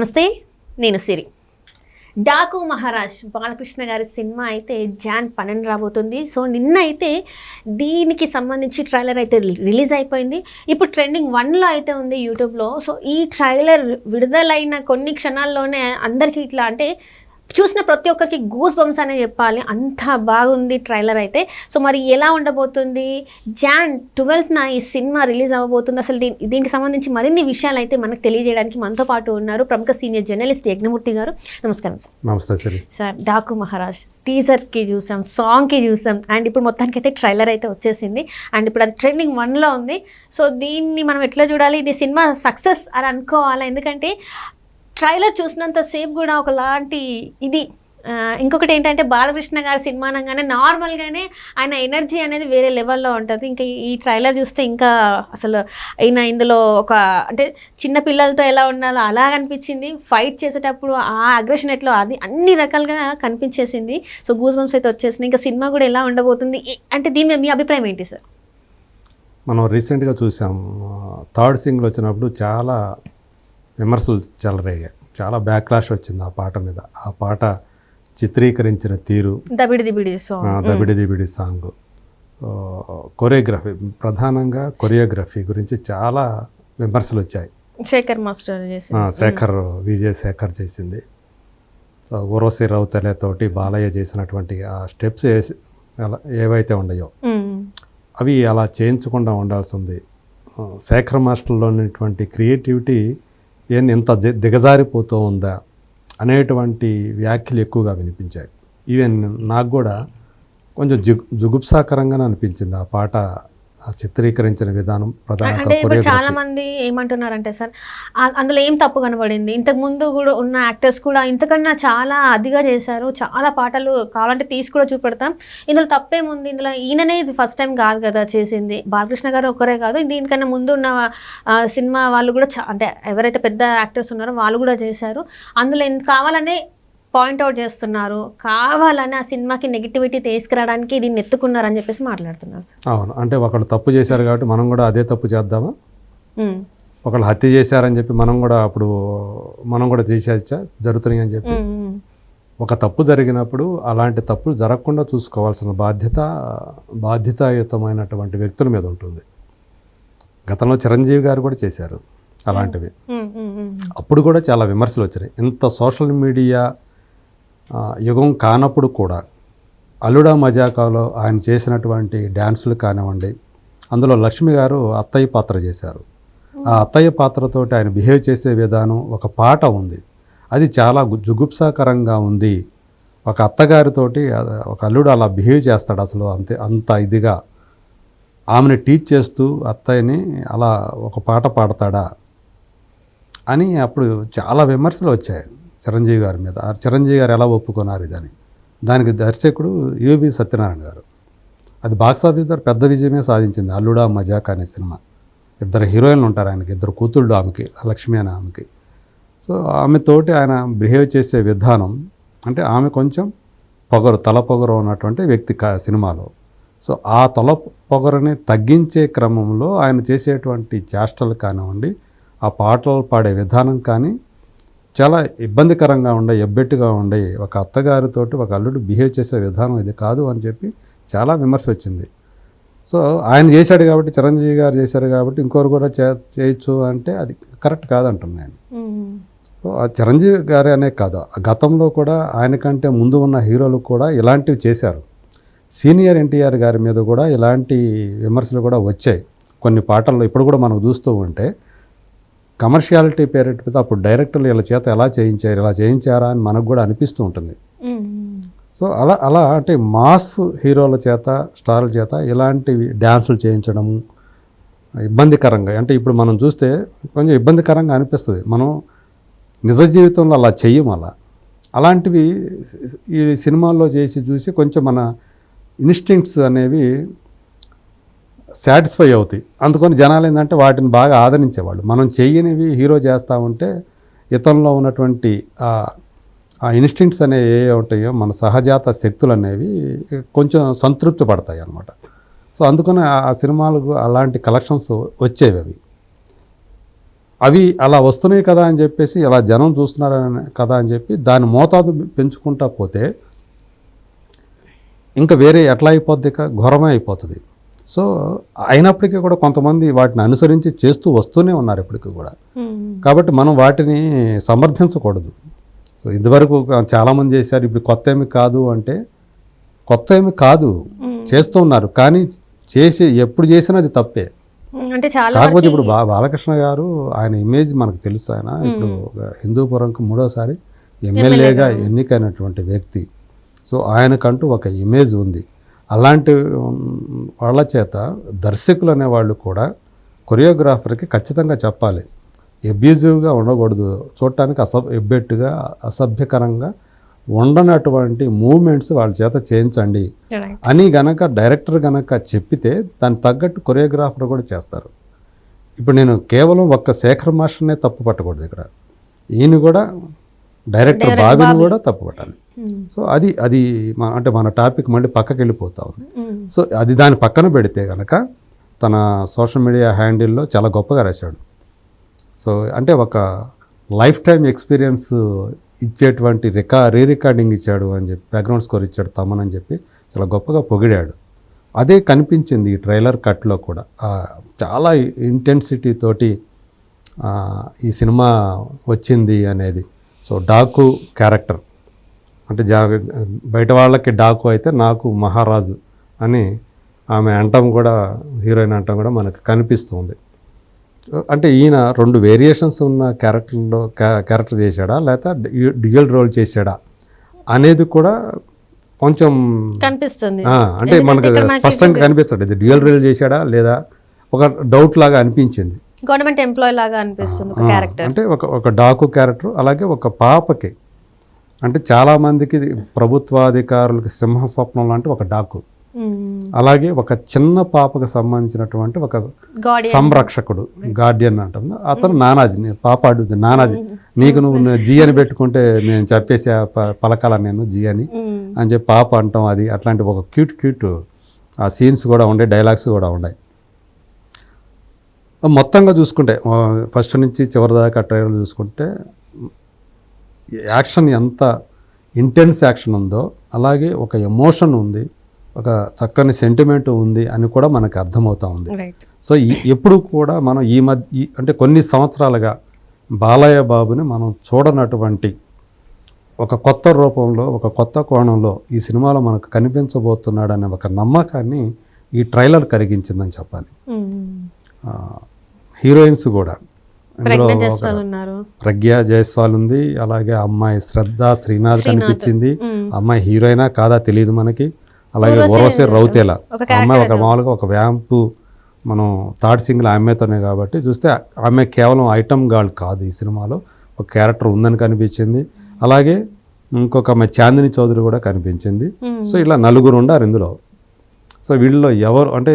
నమస్తే, నేను సిరి. డాకు మహారాజ్ బాలకృష్ణ గారి సినిమా అయితే జాన్ 12 రాబోతుంది. సో నిన్న అయితే దీనికి సంబంధించి ట్రైలర్ అయితే రిలీజ్ అయిపోయింది. ఇప్పుడు ట్రెండింగ్ 1లో అయితే ఉంది యూట్యూబ్లో. సో ఈ ట్రైలర్ విడుదలైన కొన్ని క్షణాల్లోనే అందరికీ ఇట్లా అంటే చూసిన ప్రతి ఒక్కరికి గూస్ బంప్స్ అనే చెప్పాలి, అంత బాగుంది ట్రైలర్ అయితే. సో మరి ఎలా ఉండబోతుంది, జాన్ 12న ఈ సినిమా రిలీజ్ అవ్వబోతుంది, అసలు దీనికి సంబంధించి మరిన్ని విషయాలు అయితే మనకు తెలియజేయడానికి మనతో పాటు ఉన్నారు ప్రముఖ సీనియర్ జర్నలిస్ట్ యజ్ఞమూర్తి గారు. నమస్కారం సార్. నమస్తే సార్. డాకు మహారాజ్ టీజర్కి చూసాం, సాంగ్కి చూసాం, అండ్ ఇప్పుడు మొత్తానికి అయితే ట్రైలర్ అయితే వచ్చేసింది, అండ్ ఇప్పుడు అది ట్రెండింగ్ 1లో ఉంది. సో దీన్ని మనం ఎట్లా చూడాలి, ఇది సినిమా సక్సెస్ అని అనుకోవాలా? ఎందుకంటే ట్రైలర్ చూసినంతసేపు కూడా ఒకలాంటి ఇది. ఇంకొకటి ఏంటంటే బాలకృష్ణ గారి సినిమా అనగానే నార్మల్గానే ఆయన ఎనర్జీ అనేది వేరే లెవెల్లో ఉంటుంది. ఇంకా ఈ ట్రైలర్ చూస్తే ఇంకా అసలు ఆయన ఇందులో ఒక అంటే చిన్న పిల్లలతో ఎలా ఉండాలో అలా కనిపించింది. ఫైట్ చేసేటప్పుడు ఆ అగ్రెషన్ ఎట్లో అది అన్ని రకాలుగా కనిపించేసింది. సో గూస్ బంప్స్ అయితే వచ్చేసింది. ఇంకా సినిమా కూడా ఎలా ఉండబోతుంది అంటే దీని మీద మీ అభిప్రాయం ఏంటి సార్? మనం రీసెంట్గా చూసాం, థర్డ్ సింగిల్ వచ్చినప్పుడు చాలా విమర్శలు చెలరేగాయి, చాలా బ్యాక్లాష్ వచ్చింది ఆ పాట మీద. ఆ పాట చిత్రీకరించిన తీరు, దబిడి దిబిడి సాంగ్, కొరియోగ్రఫీ, ప్రధానంగా కొరియోగ్రఫీ గురించి చాలా విమర్శలు వచ్చాయి. శేఖర్ విజయ్ చేసింది. సో ఊర్వశి రౌతలేతోటి బాలయ్య చేసినటువంటి ఆ స్టెప్స్ ఏవైతే ఉన్నాయో అవి అలా చేయించకుండా ఉండాల్సింది. శేఖర్ మాస్టర్లో ఉన్నటువంటి క్రియేటివిటీ ఇంత దిగజారిపోతూ ఉందా అనేటువంటి వ్యాఖ్యలు ఎక్కువగా వినిపించాయి. ఈవెన్ నాకు కూడా కొంచెం జుగుప్సాకరంగానే అనిపించింది ఆ పాట చిత్రీకరించిన విధానం. అంటే ఇప్పుడు చాలా మంది ఏమంటున్నారంటే సార్, అందులో ఏం తప్పు కనబడింది, ఇంతకు ముందు కూడా ఉన్న యాక్టర్స్ కూడా ఇంతకన్నా చాలా అదిగా చేశారు, చాలా పాటలు కావాలంటే తీసి కూడా చూపెడతాం, ఇందులో తప్పేముంది, ఇందులో ఈయననే ఇది ఫస్ట్ టైం కాదు కదా చేసింది, బాలకృష్ణ గారు ఒకరే కాదు, దీనికన్నా ముందు ఉన్న సినిమా వాళ్ళు కూడా అంటే ఎవరైతే పెద్ద యాక్టర్స్ ఉన్నారో వాళ్ళు కూడా చేశారు, అందులో కావాలనే పాయింట్అవుట్ చేస్తున్నారు, కావాలని ఆ సినిమాకి నెగిటివిటీ తీసుకురావడానికి దీన్ని ఎత్తుకున్నారని చెప్పేసి మాట్లాడుతున్నారు. అవును, అంటే ఒకళ్ళు తప్పు చేశారు కాబట్టి మనం కూడా అదే తప్పు చేద్దామా? ఒకళ్ళు హత్య చేశారని చెప్పి మనం కూడా చేసేచ్చా జరుగుతున్నాయి అని చెప్పి? ఒక తప్పు జరిగినప్పుడు అలాంటి తప్పులు జరగకుండా చూసుకోవాల్సిన బాధ్యతాయుతమైనటువంటి వ్యక్తుల మీద ఉంటుంది. గతంలో చిరంజీవి గారు కూడా చేశారు అలాంటివి. అప్పుడు కూడా చాలా విమర్శలు వచ్చినాయి. ఇంత సోషల్ మీడియా యుగం కానప్పుడు కూడా అల్లుడా మజాకాలో ఆయన చేసినటువంటి డ్యాన్సులు కానివ్వండి, అందులో లక్ష్మి గారు అత్తయ్య పాత్ర చేశారు. ఆ అత్తయ్య పాత్రతోటి ఆయన బిహేవ్ చేసే విధానం, ఒక పాట ఉంది, అది చాలా జుగుప్సాకరంగా ఉంది. ఒక అత్తగారితోటి ఒక అల్లుడు అలా బిహేవ్ చేస్తాడు అసలు అంత ఇదిగా, ఆమెను టీచ్ చేస్తూ అత్తయ్యని అలా ఒక పాట పాడతాడా అని అప్పుడు చాలా విమర్శలు వచ్చాయి చిరంజీవి గారి మీద. చిరంజీవి గారు ఎలా ఒప్పుకున్నారు ఇదని. దానికి దర్శకుడు యువి సత్యనారాయణ గారు. అది బాక్సాఫీస్ దగ్గర పెద్ద విజయమే సాధించింది అల్లుడా మజాక్ అనే సినిమా. 2 హీరోయిన్లు ఉంటారు ఆయనకి, 2 కూతుళ్ళు ఆమెకి, లక్ష్మి అనే ఆమెకి. సో ఆమెతోటి ఆయన బిహేవ్ చేసే విధానం అంటే ఆమె కొంచెం తల పొగరు ఉన్నటువంటి వ్యక్తి సినిమాలో. సో ఆ తల పొగరుని తగ్గించే క్రమంలో ఆయన చేసేటువంటి చేష్టలు కానివ్వండి, ఆ పాటలు పాడే విధానం కానీ చాలా ఇబ్బందికరంగా ఎబ్బెట్టుగా ఉండే, ఒక అత్తగారితోటి ఒక అల్లుడు బిహేవ్ చేసే విధానం ఇది కాదు అని చెప్పి చాలా విమర్శ వచ్చింది. సో ఆయన చేశాడు కాబట్టి, చిరంజీవి గారు చేశారు కాబట్టి ఇంకోరు కూడా చేయొచ్చు అంటే అది కరెక్ట్ కాదంటున్నాను. సో ఆ చిరంజీవి గారు అనే కాదు, గతంలో కూడా ఆయనకంటే ముందు ఉన్న హీరోలు కూడా ఇలాంటివి చేశారు. సీనియర్ ఎన్టీఆర్ గారి మీద కూడా ఇలాంటి విమర్శలు కూడా వచ్చాయి కొన్ని పాటల్లో. ఇప్పుడు కూడా మనం చూస్తూ ఉంటే కమర్షియాలిటీ పేరెట్ మీద అప్పుడు డైరెక్టర్లు ఇలా చేత ఎలా చేయించారా అని మనకు కూడా అనిపిస్తూ ఉంటుంది. సో అలా అంటే మాస్ హీరోల చేత, స్టార్ల చేత ఇలాంటివి డ్యాన్సులు చేయించడము ఇబ్బందికరంగా, అంటే ఇప్పుడు మనం చూస్తే కొంచెం ఇబ్బందికరంగా అనిపిస్తుంది. మనం నిజ జీవితంలో అలా చెయ్యం. అలాంటివి ఈ సినిమాల్లో చూసి కొంచెం మన ఇన్స్టింక్ట్స్ అనేవి సాటిస్ఫై అవుతాయి. అందుకని జనాలు ఏంటంటే వాటిని బాగా ఆదరించేవాళ్ళు. మనం చెయ్యనివి హీరో చేస్తూ ఉంటే ఇతనిలో ఉన్నటువంటి ఆ ఇన్స్టింక్ట్స్ అనేవి ఏ ఉంటాయో మన సహజాత శక్తులు అనేవి కొంచెం సంతృప్తి పడతాయి అన్నమాట. సో అందుకని ఆ సినిమాలకు అలాంటి కలెక్షన్స్ వచ్చేవి. అవి అవి అలా వస్తున్నాయి కదా అని చెప్పేసి అలా జనం చూస్తున్నారు కదా అని చెప్పి దాని మోతాదు పెంచుకుంటా పోతే ఇంకా వేరే ఎట్లా అయిపోద్ది, ఘోరమే అయిపోతుంది. సో అయినప్పటికీ కూడా కొంతమంది వాటిని అనుసరించి చేస్తూ వస్తూనే ఉన్నారు ఇప్పటికీ కూడా. కాబట్టి మనం వాటిని సమర్థించకూడదు. సో ఇదివరకు చాలామంది చేశారు, ఇప్పుడు కొత్త ఏమి కాదు అంటే కొత్త ఏమి కాదు, చేస్తూ ఉన్నారు. కానీ ఎప్పుడు చేసినా అది తప్పే. అంటే చాలా కాకపోతే ఇప్పుడు బాలకృష్ణ గారు ఆయన ఇమేజ్ మనకు తెలుసు. ఆయన ఇప్పుడు హిందూపురంకు 3వసారి ఎమ్మెల్యేగా ఎన్నికైనటువంటి వ్యక్తి. సో ఆయనకంటూ ఒక ఇమేజ్ ఉంది. అలాంటి వాళ్ళ చేత దర్శకులు అనేవాళ్ళు కూడా కొరియోగ్రాఫర్కి ఖచ్చితంగా చెప్పాలి, అబ్యూజివ్గా ఉండకూడదు, చూడటానికి ఎబ్బెట్టుగా అసభ్యకరంగా ఉండనటువంటి మూమెంట్స్ వాళ్ళ చేత చేయించండి అని గనక డైరెక్టర్ గనక చెప్పితే దానికి తగ్గట్టు కొరియోగ్రాఫర్ కూడా చేస్తారు. ఇప్పుడు నేను కేవలం ఒక్క శేఖర్ మాస్టర్నే తప్పు పట్టకూడదు ఇక్కడ, ఈయన కూడా డైరెక్టర్ బాబీని కూడా తప్పు పట్టాలి. సో అది అంటే మన టాపిక్ మళ్ళీ పక్కకి వెళ్ళిపోతా ఉంది. సో అది దాని పక్కన పెడితే కనుక తన సోషల్ మీడియా హ్యాండిల్లో చాలా గొప్పగా రాశాడు. సో అంటే ఒక లైఫ్ టైం ఎక్స్పీరియన్స్ ఇచ్చేటువంటి రికార్డింగ్ ఇచ్చాడు అని చెప్పి, బ్యాక్గ్రౌండ్ స్కోర్ ఇచ్చాడు తమన్ అని చెప్పి చాలా గొప్పగా పొగిడాడు. అదే కనిపించింది ఈ ట్రైలర్ కట్లో కూడా. చాలా ఇంటెన్సిటీ తోటి ఈ సినిమా వచ్చింది అనేది. సో డాకు క్యారెక్టర్ అంటే బయట వాళ్ళకి డాకు అయితే నాకు మహారాజు అని ఆమె అంటం కూడా, హీరోయిన్ అంటం కూడా మనకు కనిపిస్తుంది. అంటే ఈయన 2 వేరియేషన్స్ ఉన్న క్యారెక్టర్ చేశాడా లేకపోతే డ్యూయల్ రోల్ చేశాడా అనేది కూడా కొంచెం కనిపిస్తుంది. అంటే మనకు స్పష్టంగా కనిపించదు ఇది డ్యూయల్ రోల్ చేశాడా లేదా, ఒక డౌట్ లాగా అనిపించింది. గవర్నమెంట్ ఎంప్లాయీ లాగా అనిపిస్తుంది క్యారెక్టర్. అంటే ఒక డాకు క్యారెక్టర్, అలాగే ఒక పాపకి అంటే చాలామందికి ప్రభుత్వాధికారులకి సింహస్వప్నం లాంటి ఒక డాకు, అలాగే ఒక చిన్న పాపకు సంబంధించినటువంటి ఒక సంరక్షకుడు, గార్డియన్ అంటాం. అతను నానాజీ, పాప అడుగుతుంది నానాజీ నీకు నువ్వు జీ అని పెట్టుకుంటే నేను చెప్పేసి పలకాల నేను జీ అని చెప్పి పాప అంటాం. అది అట్లాంటి ఒక క్యూట్ ఆ సీన్స్ కూడా ఉండే, డైలాగ్స్ కూడా ఉన్నాయి. మొత్తంగా చూసుకుంటే ఫస్ట్ నుంచి చివరి దాకా ట్రైలర్ చూసుకుంటే యాక్షన్ ఎంత ఇంటెన్స్ యాక్షన్ ఉందో అలాగే ఒక ఎమోషన్ ఉంది, ఒక చక్కని సెంటిమెంట్ ఉంది అని కూడా మనకు అర్థమవుతా ఉంది. సో ఎప్పుడు కూడా మనం ఈ మధ్య అంటే కొన్ని సంవత్సరాలుగా బాలయ్య బాబుని మనం చూడనటువంటి ఒక కొత్త రూపంలో, ఒక కొత్త కోణంలో ఈ సినిమాలో మనకు కనిపించబోతున్నాడు అనే ఒక నమ్మకాన్ని ఈ ట్రైలర్ కలిగించిందని చెప్పాలి. హీరోయిన్స్ కూడా ఇందులో ప్రజ్ఞా జైస్వాల్ ఉంది, అలాగే అమ్మాయి శ్రద్ధ శ్రీనాథ్ కనిపించింది. అమ్మాయి హీరోయినా కాదా తెలియదు మనకి. అలాగే ఊర్వశి రౌతేలా అమ్మాయి మామూలుగా ఒక వ్యాంపు, మనం థర్డ్ సింగిల్ ఆమెతోనే కాబట్టి చూస్తే ఆమె కేవలం ఐటమ్ గర్ల్ కాదు, ఈ సినిమాలో ఒక క్యారెక్టర్ ఉందని కనిపించింది. అలాగే ఇంకొక అమ్మాయి చాందిని చౌదరి కూడా కనిపించింది. సో ఇలా 4 ఉన్నారు ఇందులో. సో వీళ్ళలో ఎవరు అంటే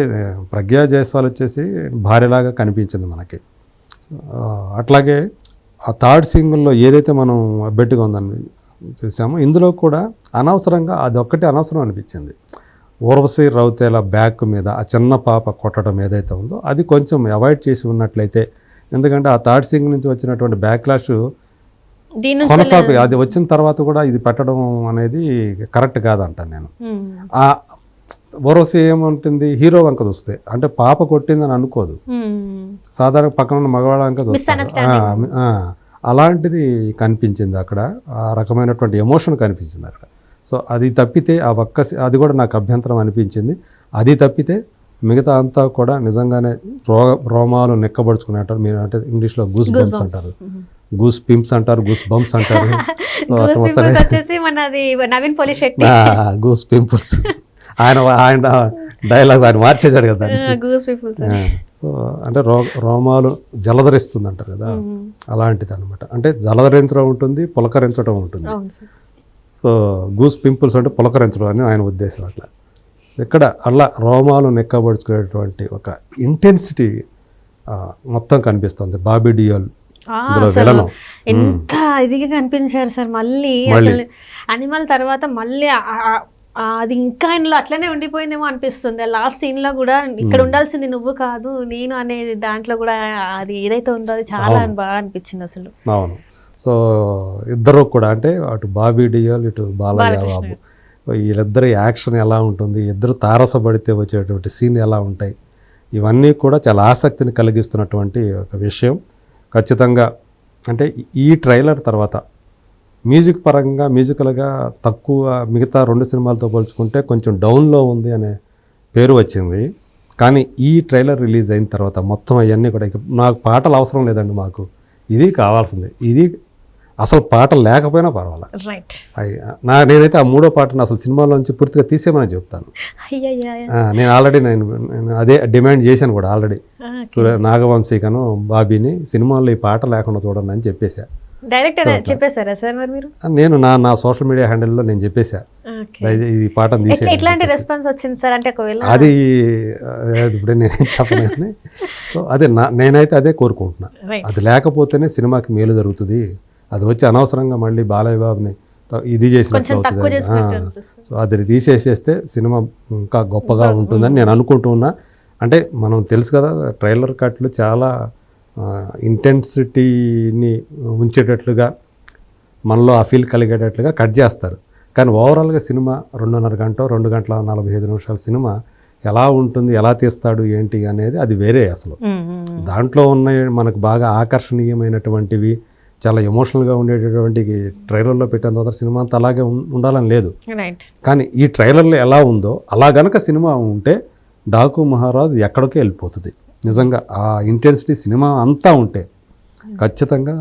ప్రజ్ఞా జైస్వాల్ వచ్చేసి భార్యలాగా కనిపించింది మనకి. అట్లాగే ఆ థర్డ్ సింగిల్లో ఏదైతే మనం అబ్బెట్టుగా ఉందని చూసామో ఇందులో కూడా అనవసరంగా అదొక్కటి అనవసరం అనిపించింది. ఊర్వశి రౌతేల బ్యాక్ మీద ఆ చిన్న పాప కొట్టడం ఏదైతే ఉందో అది కొంచెం అవాయిడ్ చేసి ఉన్నట్లయితే, ఎందుకంటే ఆ థర్డ్ సింగిల్ నుంచి వచ్చినటువంటి బ్యాక్లాష్ కొనసాగి అది వచ్చిన తర్వాత కూడా ఇది పెట్టడం అనేది కరెక్ట్ కాదంటాను నేను. ఆ ఊర్వశి ఏముంటుంది, హీరో వంక చూస్తే అంటే పాప కొట్టిందని అనుకోదు, సాధారణ పక్కన ఉన్న మగవాళ్ళ వంక చూస్తారు. అలాంటిది కనిపించింది అక్కడ, ఆ రకమైనటువంటి ఎమోషన్ కనిపించింది అక్కడ. సో అది తప్పితే అది కూడా నాకు అభ్యంతరం అనిపించింది. అది తప్పితే మిగతా అంతా కూడా నిజంగానే రోమాలు నెక్కబడుచుకునేటారు. మీరు అంటే ఇంగ్లీష్లో గూస్ బంప్స్ అంటారు, గూస్ పింప్స్ అంటారు, గూస్ బంప్స్ అంటారు. గూస్ పింపుల్స్ ఆయన డైలాగ్ ఆయన మార్చేశాడు కదా. సో అంటే రోమాలు జలధరిస్తుంది అంటారు కదా, అలాంటిది అనమాట. అంటే జలధరించడం ఉంటుంది, పులకరించడం ఉంటుంది. సో గూస్ పింపుల్స్ అంటే పులకరించడం అని ఆయన ఉద్దేశం. అట్లా ఇక్కడ అలా రోమాలు నెక్కబడుచుకునేటువంటి ఒక ఇంటెన్సిటీ మొత్తం కనిపిస్తుంది. బాబీ డియోల్ ఇందులో విలను ఎంత ఇదిగా కనిపించారు సార్. మళ్ళీ అసలు అనిమల్ తర్వాత మళ్ళీ అది ఇంకా ఆయనలో అట్లనే ఉండిపోయిందేమో అనిపిస్తుంది. లాస్ట్ సీన్ లో కూడా ఇక్కడ ఉండాల్సింది నువ్వు కాదు నేను అనేది దాంట్లో కూడా అది ఏదైతే ఉందో అది చాలా బాగా అనిపించింది అసలు. అవును. సో ఇద్దరు కూడా అంటే అటు బాబీ డియోల్ ఇటు బాలయ్య బాబు వీళ్ళిద్దరి యాక్షన్ ఎలా ఉంటుంది, ఇద్దరు తారసపడితే వచ్చేటువంటి సీన్ ఎలా ఉంటాయి, ఇవన్నీ కూడా చాలా ఆసక్తిని కలిగిస్తున్నటువంటి ఒక విషయం. ఖచ్చితంగా అంటే ఈ ట్రైలర్ తర్వాత మ్యూజిక్ పరంగా మ్యూజికల్గా తక్కువ మిగతా 2 సినిమాలతో పోల్చుకుంటే కొంచెం డౌన్లో ఉంది అనే పేరు వచ్చింది. కానీ ఈ ట్రైలర్ రిలీజ్ అయిన తర్వాత మొత్తం అవన్నీ కూడా నాకు పాటలు అవసరం లేదండి, మాకు ఇది కావాల్సింది, ఇది అసలు పాట లేకపోయినా పర్వాలేదు. రైట్. నేనైతే ఆ 3వ పాటను అసలు సినిమాలోంచి పూర్తిగా తీసేయమని చెప్తాను. నేను ఆల్రెడీ నేను అదే డిమాండ్ చేశాను కూడా ఆల్రెడీ నాగవంశీకను బాబీని సినిమాలో ఈ పాట లేకుండా చూడండి అని చెప్పేశా. డైరెక్టర్ చెప్పేశారా సార్ మరి మీరు? నేను నా సోషల్ మీడియా హ్యాండిల్లో నేను చెప్పేశా ఈ పాటను తీసే. ఎట్లాంటి రెస్పాన్స్ వచ్చింది సార్? అంటే ఒకవేళ అది ఇప్పుడే నేనేం చెప్పను కానీ సో అదే నేనైతే అదే కోరుకుంటున్నా. అది లేకపోతేనే సినిమాకి మేలు జరుగుతుంది. అది వచ్చి అనవసరంగా మళ్ళీ బాలయ్య బాబుని ఇది చేసినట్టు అవుతుంది. సో అది తీసేసేస్తే సినిమా ఇంకా గొప్పగా ఉంటుందని నేను అనుకుంటూ ఉన్నా. అంటే మనం తెలుసు కదా ట్రైలర్ కట్లు చాలా ఇంటెన్సిటీని ఉంచేటట్లుగా మనలో ఆ ఫీల్ కలిగేటట్లుగా కట్ చేస్తారు. కానీ ఓవరాల్గా సినిమా 2.5 గంట 2 గంటల 45 నిమిషాల సినిమా ఎలా ఉంటుంది, ఎలా తీస్తాడు ఏంటి అనేది అది వేరే. అసలు దాంట్లో ఉన్న మనకు బాగా ఆకర్షణీయమైనటువంటివి చాలా ఎమోషనల్గా ఉండేటటువంటి ట్రైలర్లో పెట్టిన తర్వాత సినిమా అంతా అలాగే ఉండాలని లేదు. కానీ ఈ ట్రైలర్లో ఎలా ఉందో అలా గనక సినిమా ఉంటే డాకు మహారాజ్ ఎక్కడికి వెళ్ళిపోతుంది. నిజంగా ఆ ఇంటెన్సిటీ సినిమా అంతా ఉంటే ఖచ్చితంగా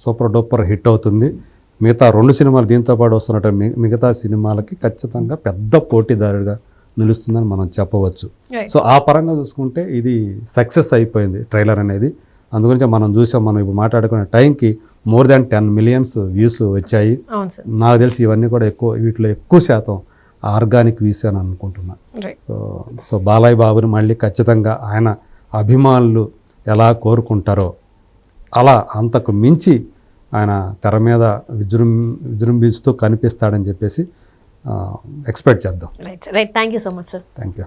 సూపర్ డూపర్ హిట్ అవుతుంది. మిగతా 2 సినిమాలు దీంతో పాటు వస్తున్నట్టు మిగతా సినిమాలకి ఖచ్చితంగా పెద్ద పోటీదారుగా నిలుస్తుందని మనం చెప్పవచ్చు. సో ఆ పరంగా చూసుకుంటే ఇది సక్సెస్ అయిపోయింది ట్రైలర్ అనేది. అందుగురించి మనం చూసాం, మనం ఇప్పుడు మాట్లాడుకునే టైంకి more than 10 million వ్యూస్ వచ్చాయి. నాకు తెలిసి ఇవన్నీ కూడా వీటిలో ఎక్కువ శాతం ఆర్గానిక్ వ్యూస్ అని అనుకుంటున్నా. సో బాలయ్య బాబుని మళ్ళీ ఖచ్చితంగా ఆయన అభిమానులు ఎలా కోరుకుంటారో అలా అంతకు మించి ఆయన తెర మీద విజృంభిస్తూ కనిపిస్తాడని చెప్పేసి ఎక్స్పెక్ట్ చేద్దాం. Right. Thank you so much sir. Thank you.